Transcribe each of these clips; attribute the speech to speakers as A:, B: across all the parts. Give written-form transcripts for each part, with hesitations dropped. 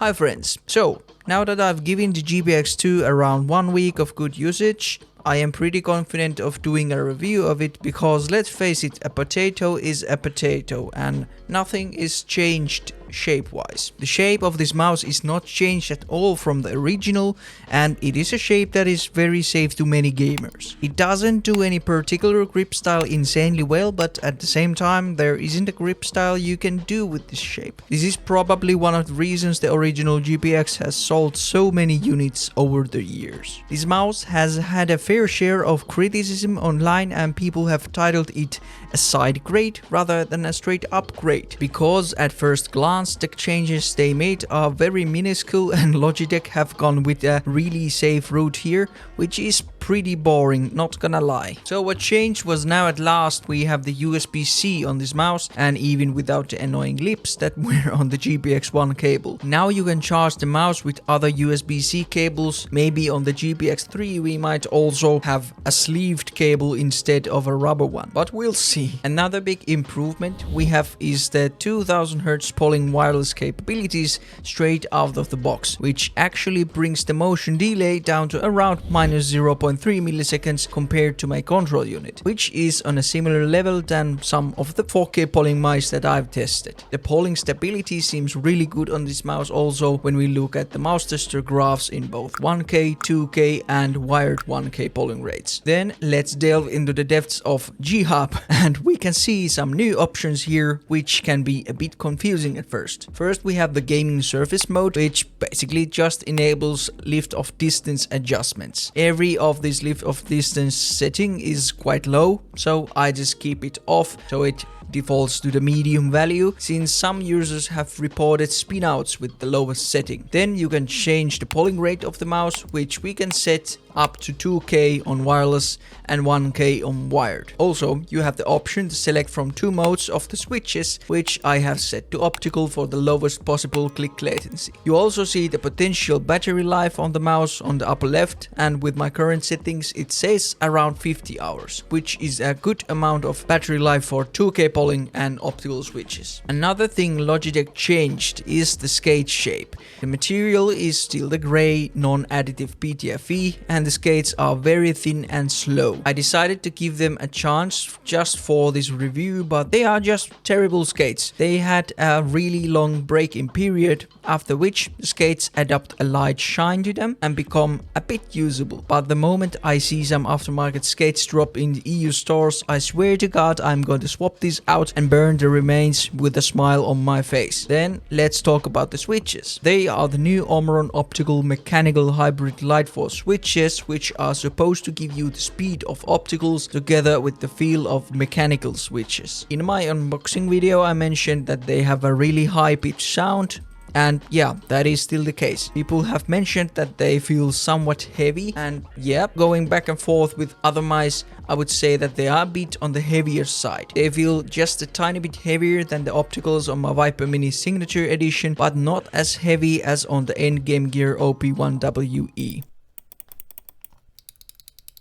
A: Hi friends, so now that I've given the GPX2 around 1 week of good usage, I am pretty confident of doing a review of it because let's face it, a potato is a potato and nothing is changed shape-wise. The shape of this mouse is not changed at all from the original and it is a shape that is very safe to many gamers. It doesn't do any particular grip style insanely well, but at the same time there isn't a grip style you can do with this shape. This is probably one of the reasons the original GPX has sold so many units over the years. This mouse has had a fair share of criticism online and people have titled it a side grade rather than a straight upgrade, because at first glance the changes they made are very minuscule and Logitech have gone with a really safe route here, which is pretty boring, not gonna lie. So what changed was now at last we have the USB-C on this mouse, and even without the annoying lips that were on the GPX1 cable. Now you can charge the mouse with other USB-C cables. Maybe on the GPX3 we might also have a sleeved cable instead of a rubber one, but we'll see. Another big improvement we have is the 2000 Hz polling wireless capabilities straight out of the box, which actually brings the motion delay down to around minus 0.3 milliseconds compared to my control unit, which is on a similar level than some of the 4K polling mice that I've tested. The polling stability seems really good on this mouse also when we look at the mouse tester graphs in both 1K, 2K and wired 1K polling rates. Then let's delve into the depths of GHUB and we can see some new options here which can be a bit confusing at first. First we have the gaming surface mode, which basically just enables lift of distance adjustments. Every of this lift of distance setting is quite low, so I just keep it off so it defaults to the medium value, since some users have reported spinouts with the lowest setting. Then you can change the polling rate of the mouse, which we can set up to 2K on wireless and 1K on wired. Also, you have the option to select from two modes of the switches, which I have set to optical for the lowest possible click latency. You also see the potential battery life on the mouse on the upper left, and with my current settings it says around 50 hours, which is a good amount of battery life for 2K polling and optical switches. Another thing Logitech changed is the skate shape. The material is still the grey non-additive PTFE and the skates are very thin and slow. I decided to give them a chance just for this review, but they are just terrible skates. They had a really long break-in period, after which the skates adopt a light shine to them and become a bit usable. But the moment I see some aftermarket skates drop in the EU stores, I swear to God I'm going to swap these out and burn the remains with a smile on my face. Then let's talk about the switches. They are the new Omron optical mechanical hybrid light force switches, which are supposed to give you the speed of opticals together with the feel of mechanical switches. In my unboxing video I mentioned that they have a really high pitch sound. And yeah, that is still the case. People have mentioned that they feel somewhat heavy, and yeah, going back and forth with other mice, I would say that they are a bit on the heavier side. They feel just a tiny bit heavier than the opticals on my Viper Mini Signature Edition, but not as heavy as on the Endgame Gear OP1WE.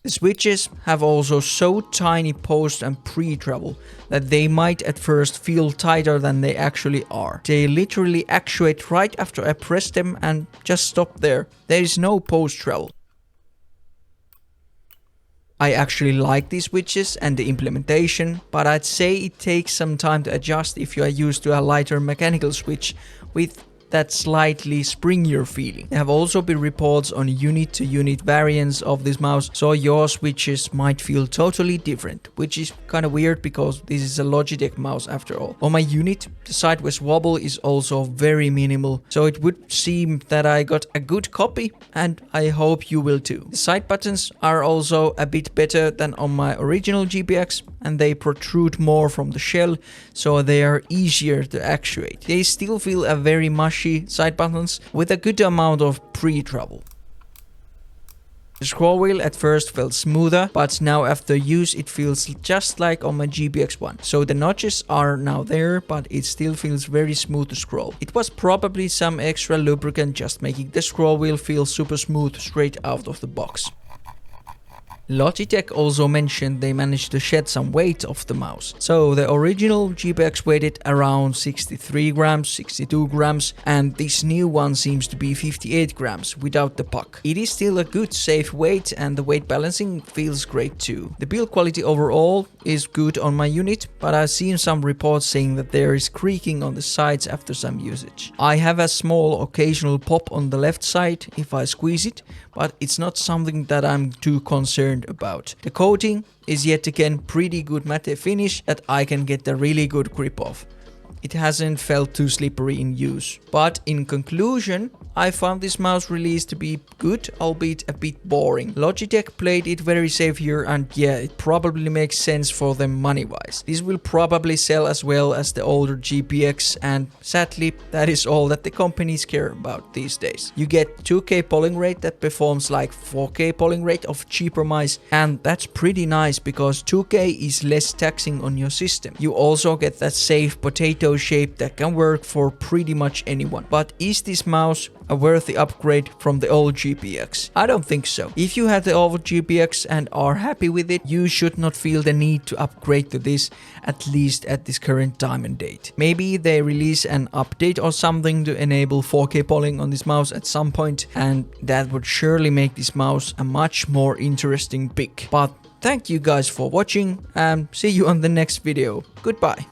A: The switches have also so tiny post and pre-travel that they might at first feel tighter than they actually are. They literally actuate right after I press them and just stop there. There is no post-travel. I actually like these switches and the implementation, but I'd say it takes some time to adjust if you are used to a lighter mechanical switch with that slightly springier feeling. There have also been reports on unit-to-unit variants of this mouse, so your switches might feel totally different, which is kind of weird because this is a Logitech mouse after all. On my unit, the sideways wobble is also very minimal, so it would seem that I got a good copy, and I hope you will too. The side buttons are also a bit better than on my original GPX, and they protrude more from the shell, so they are easier to actuate. They still feel a very mushy side buttons with a good amount of pre-travel. The scroll wheel at first felt smoother, but now after use it feels just like on my GPX1. So the notches are now there, but it still feels very smooth to scroll. It was probably some extra lubricant just making the scroll wheel feel super smooth straight out of the box. Logitech also mentioned they managed to shed some weight off the mouse. So the original GPX weighed around 63 grams, 62 grams, and this new one seems to be 58 grams without the puck. It is still a good safe weight and the weight balancing feels great too. The build quality overall is good on my unit, but I've seen some reports saying that there is creaking on the sides after some usage. I have a small occasional pop on the left side if I squeeze it, but it's not something that I'm too concerned about. The coating is yet again pretty good matte finish that I can get a really good grip of. It hasn't felt too slippery in use. But in conclusion, I found this mouse release to be good, albeit a bit boring. Logitech played it very safe here, and yeah, it probably makes sense for them money-wise. This will probably sell as well as the older GPX, and sadly, that is all that the companies care about these days. You get 2K polling rate that performs like 4K polling rate of cheaper mice, and that's pretty nice because 2K is less taxing on your system. You also get that safe potato shape that can work for pretty much anyone. But is this mouse a worthy upgrade from the old GPX? I don't think so. If you have the old GPX and are happy with it, you should not feel the need to upgrade to this, at least at this current time and date. Maybe they release an update or something to enable 4K polling on this mouse at some point, and that would surely make this mouse a much more interesting pick. But thank you guys for watching and see you on the next video. Goodbye.